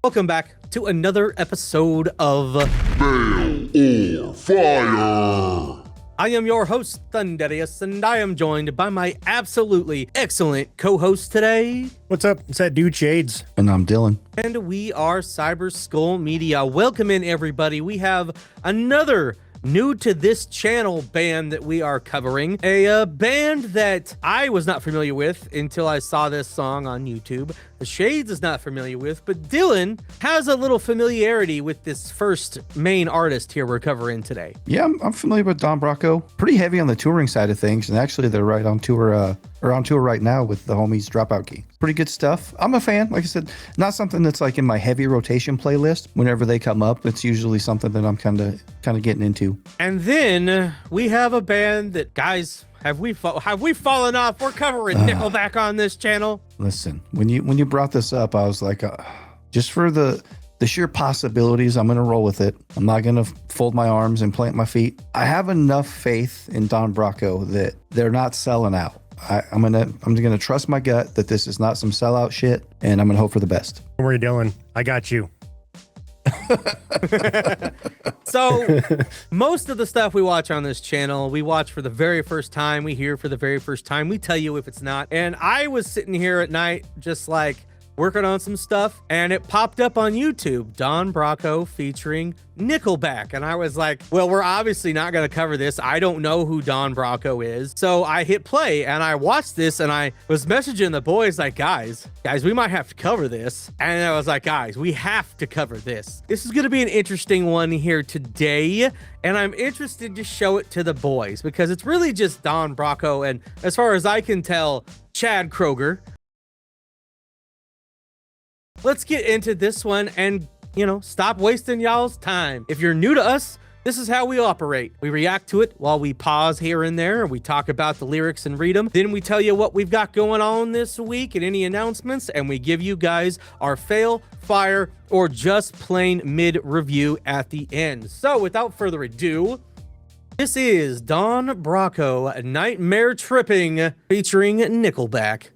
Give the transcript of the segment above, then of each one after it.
Welcome back to another episode of Bale or Fire. I am your host, Thundy, and I am joined by my absolutely excellent co-host today. What's up? It's that dude Shades. And I'm Dillon. And we are Cyber Skull Media. Welcome in, everybody. We have another new to this channel band that we are covering, a band that I was not familiar with until I saw this song on YouTube. The Shades is not familiar with, but Dillon has a little familiarity with this first main artist here we're covering today. Yeah, I'm familiar with Don Broco. Pretty heavy on the touring side of things, and actually they're right on tour, right now with the homies Dropout Key. Pretty good stuff. I'm a fan. Like I said, not something that's like in my heavy rotation playlist. Whenever they come up, it's usually something that I'm kind of getting into. And then we have a band that, guys, have we fallen off? We're covering Nickelback on this channel. Listen, when you brought this up, I was like, just for the sheer possibilities, I'm gonna roll with it. I'm not gonna fold my arms and plant my feet. I have enough faith in Don Broco that they're not selling out. I'm gonna trust my gut that this is not some sellout shit, and I'm gonna hope for the best. Don't worry, Dylan. I got you. So most of the stuff we watch on this channel, we watch for the very first time, we hear for the very first time, we tell you if it's not. And I was sitting here at night just like working on some stuff, and it popped up on YouTube, Don Broco featuring Nickelback. And I was like, well, we're obviously not going to cover this. I don't know who Don Broco is. So I hit play and I watched this, and I was messaging the boys like, guys, we might have to cover this. And I was like, guys, we have to cover this. This is going to be an interesting one here today. And I'm interested to show it to the boys because it's really just Don Broco. And as far as I can tell, Chad Kroger. Let's get into this one and, stop wasting y'all's time. If you're new to us, this is how we operate. We react to it while we pause here and there. We talk about the lyrics and read them. Then we tell you what we've got going on this week and any announcements. And we give you guys our fail, fire, or just plain mid review at the end. So without further ado, this is Don Broco, Nightmare Tripping, featuring Nickelback.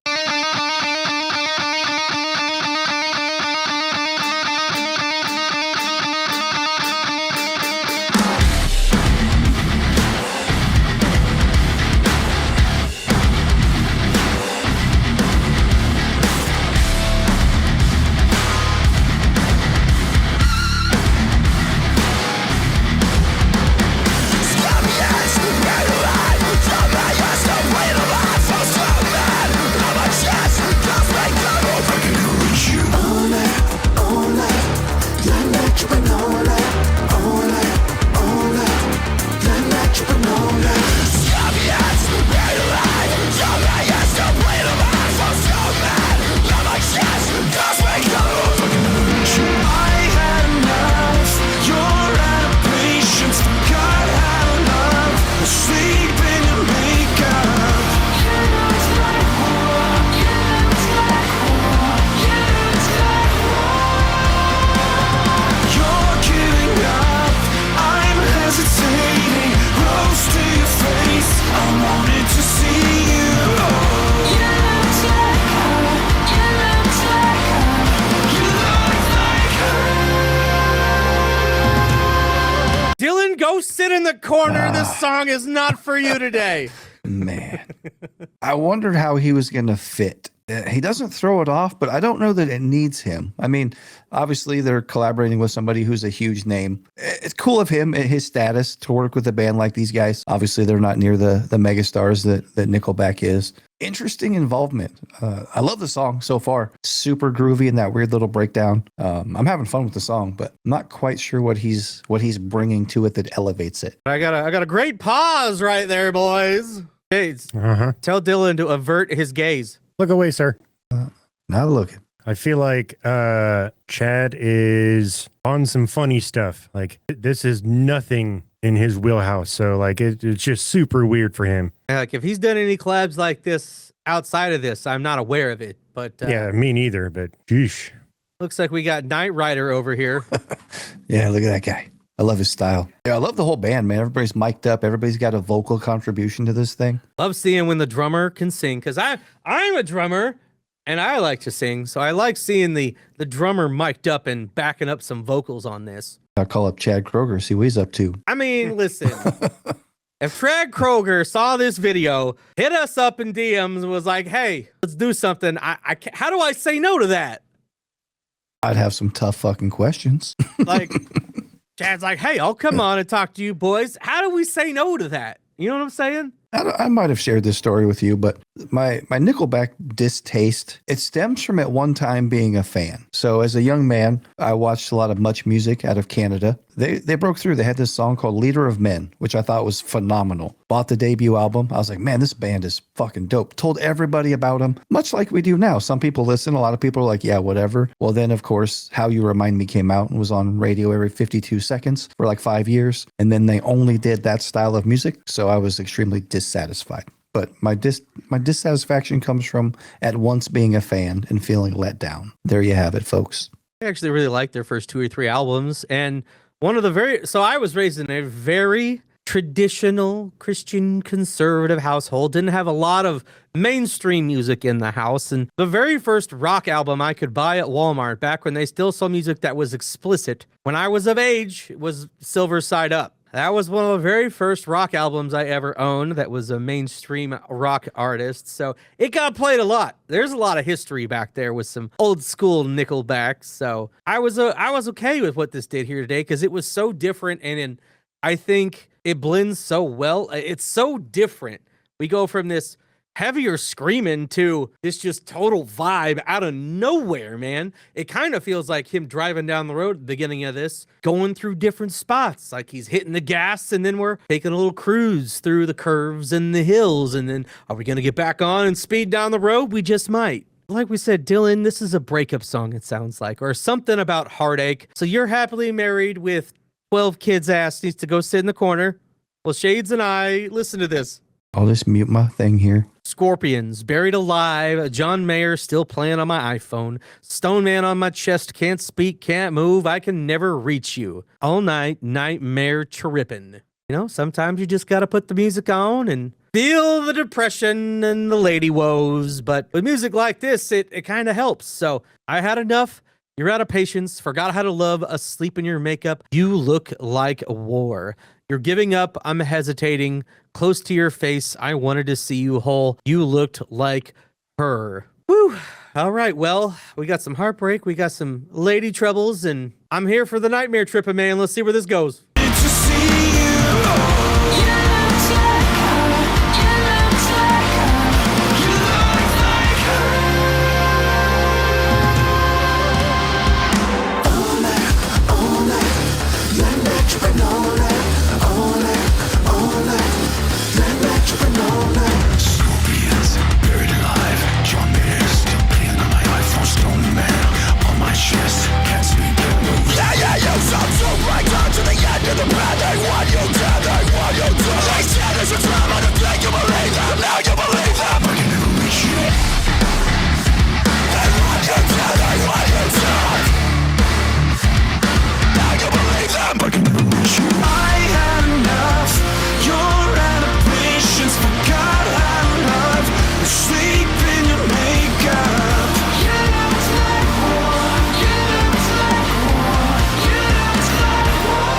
Go sit in the corner. This song is not for you today. Man, I wondered how he was going to fit. He doesn't throw it off, but I don't know that it needs him. I mean, obviously they're collaborating with somebody who's a huge name. It's cool of him and his status to work with a band like these guys. Obviously they're not near the megastars that Nickelback is. Interesting involvement. I love the song so far. Super groovy in that weird little breakdown. I'm having fun with the song, but I'm not quite sure what he's bringing to it that elevates it. I got a great pause right there, boys. Shades, tell Dillon to avert his gaze. Look away, sir. Not looking. I feel like Chad is on some funny stuff. Like, this is nothing in his wheelhouse. So, like, it's just super weird for him. Like, if he's done any collabs like this outside of this, I'm not aware of it. But yeah, me neither. But, sheesh. Looks like we got Knight Rider over here. Yeah, look at that guy. I love his style. Yeah, I love the whole band, man. Everybody's mic'd up. Everybody's got a vocal contribution to this thing. Love seeing when the drummer can sing, because I'm a drummer, and I like to sing, so I like seeing the drummer mic'd up and backing up some vocals on this. I'll call up Chad Kroger, see what he's up to. I mean, listen, if Chad Kroger saw this video, hit us up in DMs and was like, hey, let's do something. I can't, how do I say no to that? I'd have some tough fucking questions. Like, Chad's like, hey, I'll come on and talk to you boys. How do we say no to that? You know what I'm saying? I might have shared this story with you, but my Nickelback distaste, it stems from at one time being a fan. So as a young man, I watched a lot of Much Music out of Canada. They broke through. They had this song called Leader of Men, which I thought was phenomenal. Bought the debut album. I was like, man, this band is fucking dope. Told everybody about them, much like we do now. Some people listen. A lot of people are like, yeah, whatever. Well, then, of course, How You Remind Me came out and was on radio every 52 seconds for like 5 years. And then they only did that style of music. So I was extremely dissatisfied. But my dissatisfaction comes from at once being a fan and feeling let down. There you have it, folks. I actually really liked their first 2 or 3 albums. And so I was raised in a very traditional Christian conservative household, didn't have a lot of mainstream music in the house. And the very first rock album I could buy at Walmart back when they still saw music that was explicit, when I was of age, was Silver Side Up. That was one of the very first rock albums I ever owned that was a mainstream rock artist. So it got played a lot. There's a lot of history back there with some old school Nickelback. So I was okay with what this did here today because it was so different. And I think it blends so well. It's so different. We go from this heavier screaming to this just total vibe out of nowhere, man. It kind of feels like him driving down the road at the beginning of this, going through different spots. Like he's hitting the gas and then we're taking a little cruise through the curves and the hills. And then are we going to get back on and speed down the road? We just might. Like we said, Dillon, this is a breakup song, it sounds like, or something about heartache. So you're happily married with 12 kids' ass needs to go sit in the corner. Well, Shades and I listen to this. I'll just mute my thing here. Scorpions, Buried Alive, John Mayer still playing on my iPhone, Stone Man on my chest, can't speak, can't move, I can never reach you. All night, nightmare tripping. You know, sometimes you just gotta put the music on and feel the depression and the lady woes. But with music like this, it kind of helps. So I had enough. You're out of patience, forgot how to love, asleep in your makeup. You look like war. You're giving up, I'm hesitating. Close to your face, I wanted to see you whole. You looked like her. Woo. All right, well, we got some heartbreak, we got some lady troubles, and I'm here for the nightmare tripping, man. Let's see where this goes. Scorpions, buried alive. John Mayer still playing on my iPhone. Stone Man on my chest, can't speak, can't move. Yeah, you sound so right down to the end of the path. They want you dead, they want you dead. They said it's a drama to think you believe them. Now you believe them. I can never reach you. They want you dead, they want you dead. Now you believe them. I can never reach you. I had enough. You're out of patience. Forgot how to love. Sleep in your makeup. You look like war. You look like war. You look like war.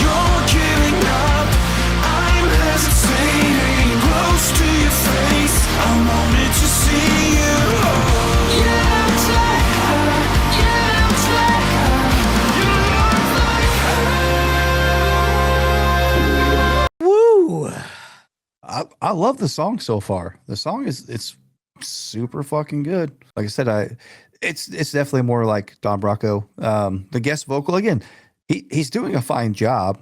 You're giving up. I'm hesitating. Close to your face. I wanted to see you. You look like her. You look like her. You look like her. Woo. I love the song so far. The song it's super fucking good. Like I said, it's definitely more like Don Broco. The guest vocal again, he's doing a fine job,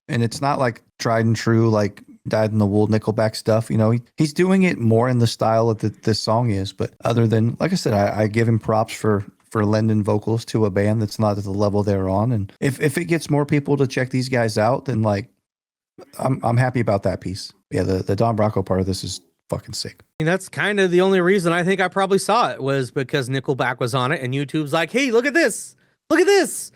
and it's not like tried and true like dyed in the wool Nickelback stuff. You know, he's doing it more in the style that this song is. But other than, like I said, I give him props for lending vocals to a band that's not at the level they're on. And if it gets more people to check these guys out, then like I'm happy about that piece. Yeah, the Don Broco part of this is fucking sick. I mean, that's kind of the only reason I think I probably saw it was because Nickelback was on it and YouTube's like, hey, look at this. Look at this.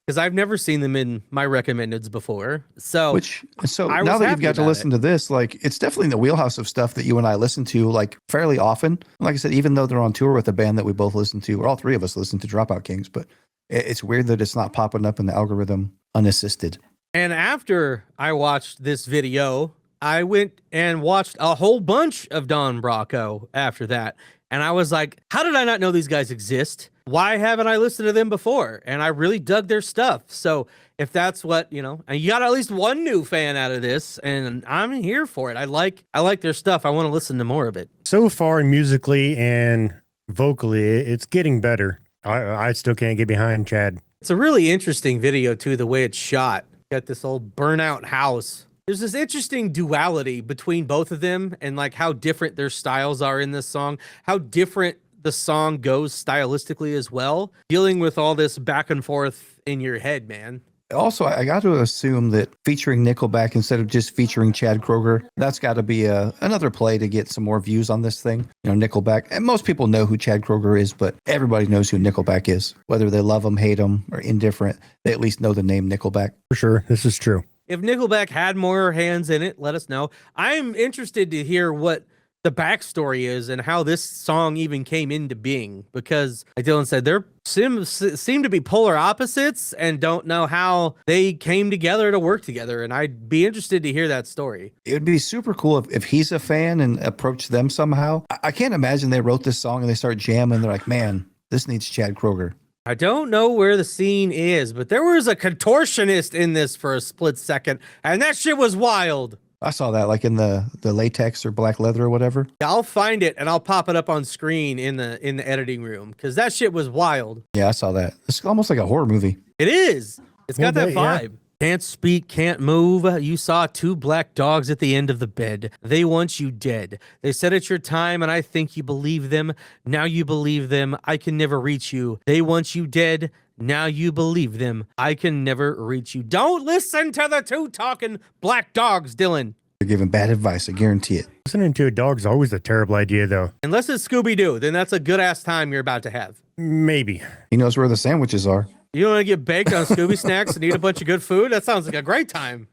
because I've never seen them in my recommendeds before. So I now was that you've happy got to about listen to this, like it's definitely in the wheelhouse of stuff that you and I listen to like fairly often. Like I said, even though they're on tour with a band that we both listen to, or all three of us listen to Dropout Kings, but it's weird that it's not popping up in the algorithm unassisted. And after I watched this video, I went and watched a whole bunch of Don Broco after that. And I was like, how did I not know these guys exist? Why haven't I listened to them before? And I really dug their stuff. So if that's what, you know, and you got at least one new fan out of this, and I'm here for it. I like their stuff. I want to listen to more of it. So far, musically and vocally, it's getting better. I still can't get behind Chad. It's a really interesting video, too, the way it's shot. Got this old burnout house. There's this interesting duality between both of them and like how different their styles are in this song, how different the song goes stylistically as well, dealing with all this back and forth in your head, man. Also, I got to assume that featuring Nickelback instead of just featuring Chad Kroeger, that's got to be another play to get some more views on this thing. You know, Nickelback, and most people know who Chad Kroeger is, but everybody knows who Nickelback is. Whether they love him, hate him, or indifferent, they at least know the name Nickelback. For sure, this is true. If Nickelback had more hands in it, let us know. I'm interested to hear what the backstory is and how this song even came into being, because like Dillon said, they're seem to be polar opposites and don't know how they came together to work together. And I'd be interested to hear that story. It would be super cool if he's a fan and approached them somehow. I can't imagine they wrote this song and they start jamming. They're like, man, this needs Chad Kroeger. I don't know where the scene is, but there was a contortionist in this for a split second, and that shit was wild. I saw that like in the latex or black leather or whatever. I'll find it and I'll pop it up on screen in the editing room, because that shit was wild. Yeah, I saw that. It's almost like a horror movie. It is. It's got that Yeah. vibe. Can't speak, can't move. You saw two black dogs at the end of the bed. They want you dead. They said it's your time, and I think you believe them. Now you believe them. I can never reach you. They want you dead. Now you believe them. I can never reach you. Don't listen to the two talking black dogs, Dillon. They're giving bad advice. I guarantee it. Listening to a dog's always a terrible idea, though. Unless it's Scooby-Doo, then that's a good-ass time you're about to have. Maybe. He knows where the sandwiches are. You want to get baked on Scooby snacks and eat a bunch of good food? That sounds like a great time.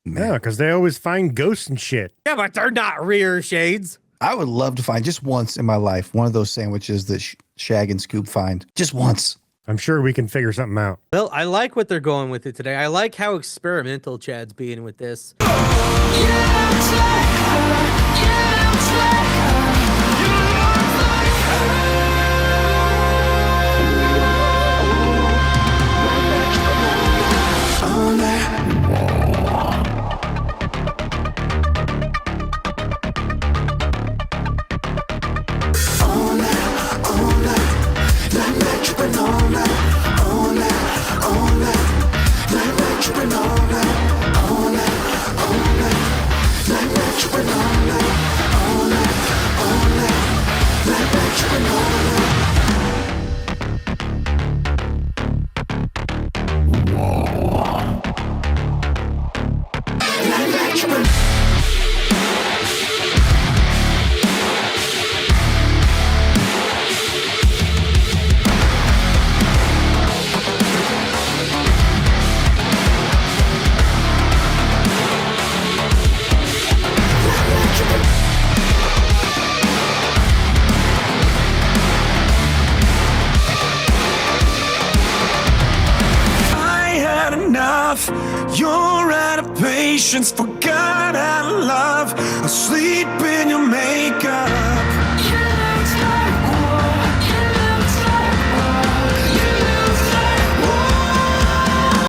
Yeah, because they always find ghosts and shit. Yeah, but they're not rear shades. I would love to find just once in my life one of those sandwiches that Shag and Scoop find. Just once. I'm sure we can figure something out. Well, I like what they're going with it today. I like how experimental Chad's being with this. You're out of patience, forgot how to love, asleep in your makeup.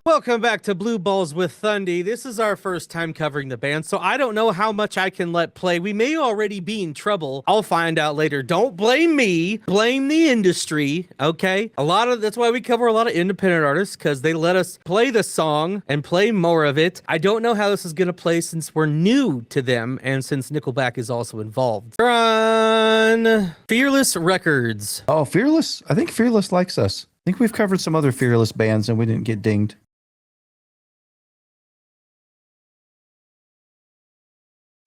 Welcome back to Blue Balls with Thundy. This is our first time covering the band, so I don't know how much I can let play. We may already be in trouble. I'll find out later. Don't blame me. Blame the industry, okay? That's why we cover a lot of independent artists, because they let us play the song and play more of it. I don't know how this is going to play since we're new to them and since Nickelback is also involved. We're on Fearless Records. Oh, Fearless? I think Fearless likes us. I think we've covered some other Fearless bands and we didn't get dinged.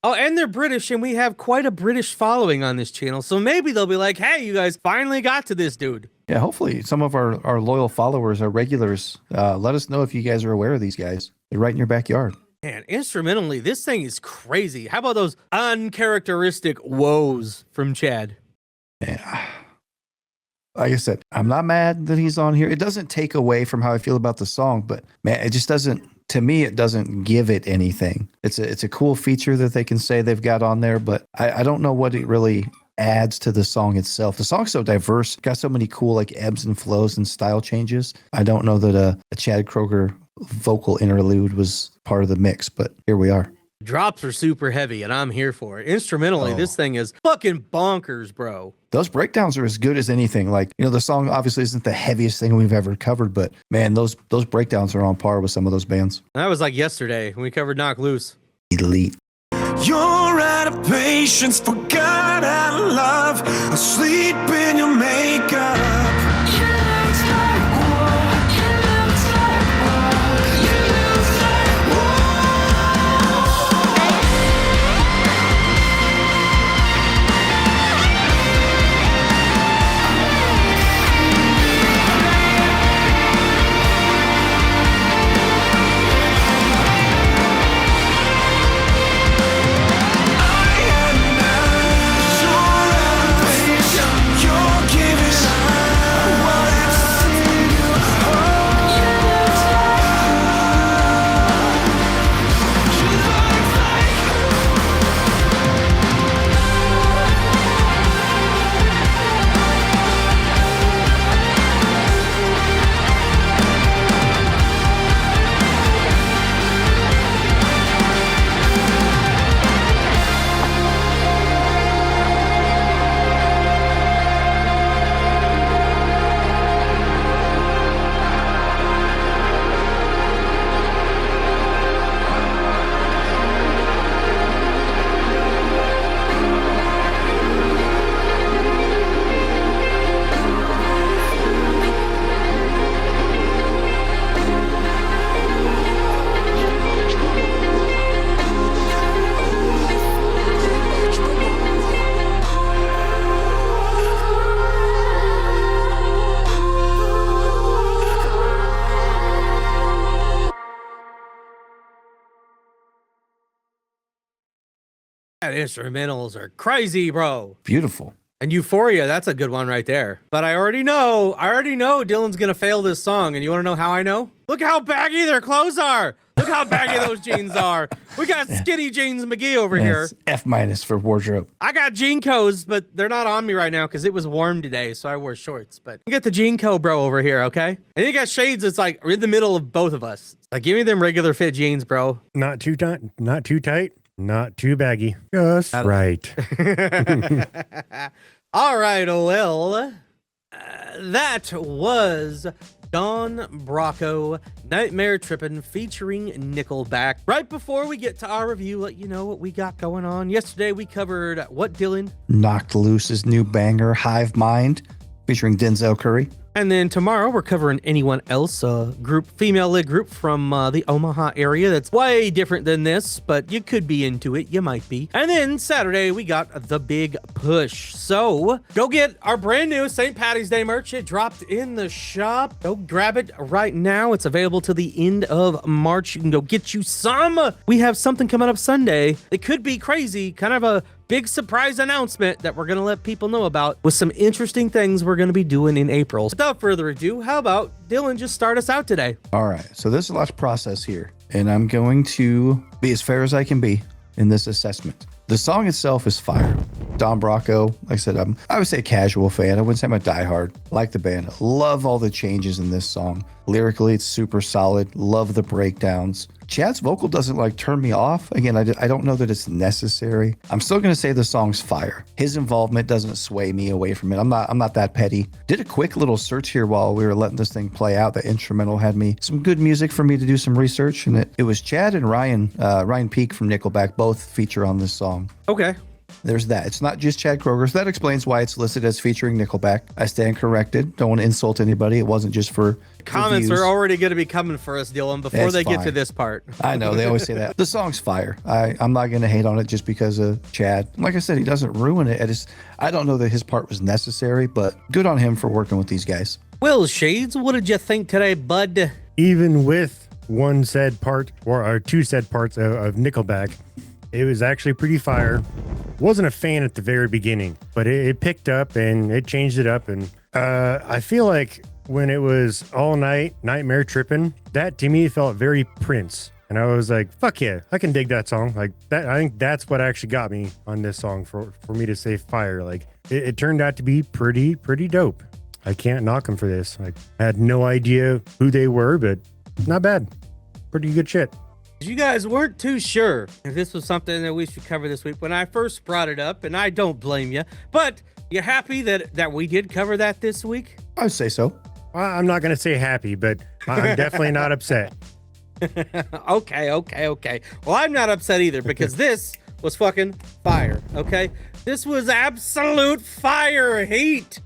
Oh, and they're British, and we have quite a British following on this channel. So maybe they'll be like, hey, you guys finally got to this dude. Yeah, hopefully some of our loyal followers, our regulars, let us know if you guys are aware of these guys. They're right in your backyard. Man, instrumentally, this thing is crazy. How about those uncharacteristic woes from Chad? Yeah. Like I said, I'm not mad that he's on here. It doesn't take away from how I feel about the song, but man, it just doesn't, to me, it doesn't give it anything. It's a cool feature that they can say they've got on there, but I don't know what it really adds to the song itself. The song's so diverse, got so many cool like ebbs and flows and style changes. I don't know that a Chad Kroeger vocal interlude was part of the mix, but here we are. Drops are super heavy, and I'm here for it. Instrumentally, this thing is fucking bonkers, bro. Those breakdowns are as good as anything. Like, you know, the song obviously isn't the heaviest thing we've ever covered, but man, those breakdowns are on par with some of those bands. That was like yesterday when we covered Knock Loose. Elite. You're out of patience, forgot how to love, asleep in your makeup. That instrumentals are crazy, bro. Beautiful. And Euphoria, that's a good one right there. But I already know Dillon's gonna fail this song. And you wanna know how I know? Look how baggy their clothes are. Look how baggy those jeans are. We got skinny jeans McGee over here. F- for wardrobe. I got jean codes, but they're not on me right now because it was warm today, so I wore shorts. But you get the jean co bro over here, okay? And you got shades that's like in the middle of both of us. Like, give me them regular fit jeans, bro. Not too tight, not too tight, not too baggy. Just right. All right, well, that was Don Broco, Nightmare Trippin' featuring Nickelback. Right before we get to our review, let you know what we got going on. Yesterday, we covered what, Dillon? Knocked Loose's new banger, Hive Mind, featuring Denzel Curry. And then tomorrow we're covering Anyone Else, a group, female-led group from the Omaha area that's way different than this, but you could be into it, you might be. And then Saturday we got The Big Push. So go get our brand new St. Patty's Day merch. It dropped in the shop. Go grab it right now. It's available till the end of March. You can go get you some. We have something coming up Sunday. It could be crazy, kind of a big surprise announcement that we're going to let people know about with some interesting things we're going to be doing in April. Without further ado, how about Dillon just start us out today? All right. So there's a lot to process here, and I'm going to be as fair as I can be in this assessment. The song itself is fire. Don Broco, like I said, I would say a casual fan. I wouldn't say I'm a diehard. Like the band. Love all the changes in this song. Lyrically, it's super solid. Love the breakdowns. Chad's vocal doesn't like turn me off. Again, I don't know that it's necessary. I'm still going to say the song's fire. His involvement doesn't sway me away from it. I'm not that petty. Did a quick little search here while we were letting this thing play out. The instrumental had me some good music for me to do some research, and it was Chad and Ryan Peake from Nickelback both feature on this song. Okay. there's that. It's not just Chad Kroger. So that explains why it's listed as featuring Nickelback. I stand corrected. Don't want to insult anybody. It wasn't just for Comments views. are already going to be coming for us, Dillon, before That's they get fine. to this part. I know they always say that. The song's fire. I'm not going to hate on it just because of Chad. Like I said, he doesn't ruin it. I don't know that his part was necessary, but good on him for working with these guys. Well, Shades, what did you think today, bud? Even with one said part or two said parts of Nickelback, it was actually pretty fire. Wasn't a fan at the very beginning, but it picked up and it changed it up. And I feel like when it was All Night, Nightmare Trippin', that to me felt very Prince. And I was like, fuck yeah, I can dig that song. Like that, I think that's what actually got me on this song for me to say fire. Like it turned out to be pretty dope. I can't knock them for this. Like I had no idea who they were, but not bad. Pretty good shit. You guys weren't too sure if this was something that we should cover this week when I first brought it up, and I don't blame you. But you happy that we did cover that this week? I would say so. Well, I'm not going to say happy, but I'm definitely not upset. Okay. Well, I'm not upset either because this was fucking fire, okay? This was absolute fire heat.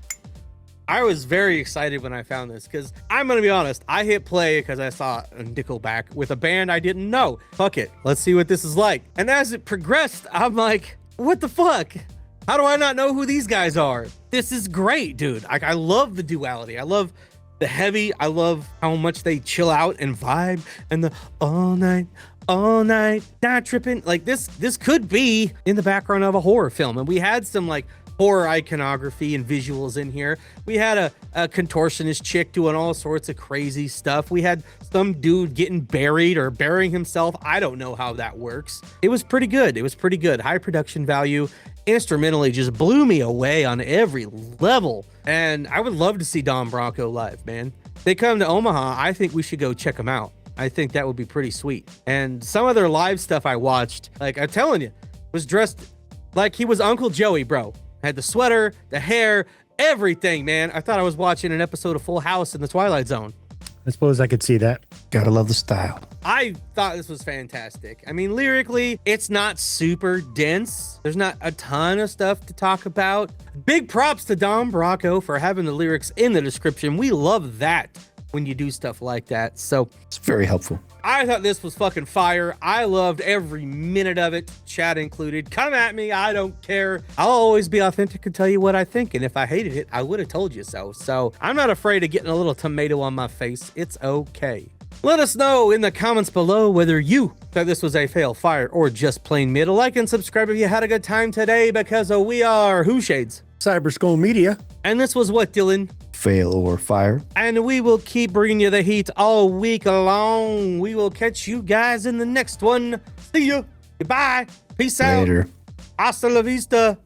I was very excited when I found this because I'm going to be honest. I hit play because I saw a Nickelback with a band I didn't know. Fuck it. Let's see what this is like. And as it progressed, I'm like, what the fuck? How do I not know who these guys are? This is great, dude. I love the duality. I love the heavy. I love how much they chill out and vibe and the all night, not tripping. Like this could be in the background of a horror film. And we had some like horror iconography and visuals in here. We had a contortionist chick doing all sorts of crazy stuff. We had some dude getting buried or burying himself. I don't know how that works. It was pretty good. High production value. Instrumentally just blew me away on every level. And I would love to see Don Broco live, man. They come to Omaha. I think we should go check them out. I think that would be pretty sweet. And some of their live stuff I watched, like I'm telling you, was dressed like he was Uncle Joey, bro. Had the sweater, the hair, everything, man. I thought I was watching an episode of Full House in the Twilight Zone. I suppose I could see that. Gotta love the style. I thought this was fantastic. I mean, lyrically, it's not super dense. There's not a ton of stuff to talk about. Big props to Don Broco for having the lyrics in the description. We love that when you do stuff like that. So It's very helpful. I thought this was fucking fire. I loved every minute of it, Chad included. Come at me, I don't care. I'll always be authentic and tell you what I think. And if I hated it, I would have told you so. So I'm not afraid of getting a little tomato on my face. It's okay. Let us know in the comments below whether you thought this was a fail, fire, or just plain mid. Like and subscribe if you had a good time today because we are Who Shades. Cyber Skull Media. And this was what, Dillon? Fail or fire. And we will keep bringing you the heat all week long. We will catch you guys in the next one. See ya. Goodbye. Peace out. Later. Hasta la vista.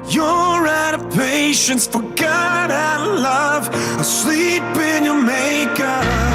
You're out of patience, forgot how to love, asleep in your makeup.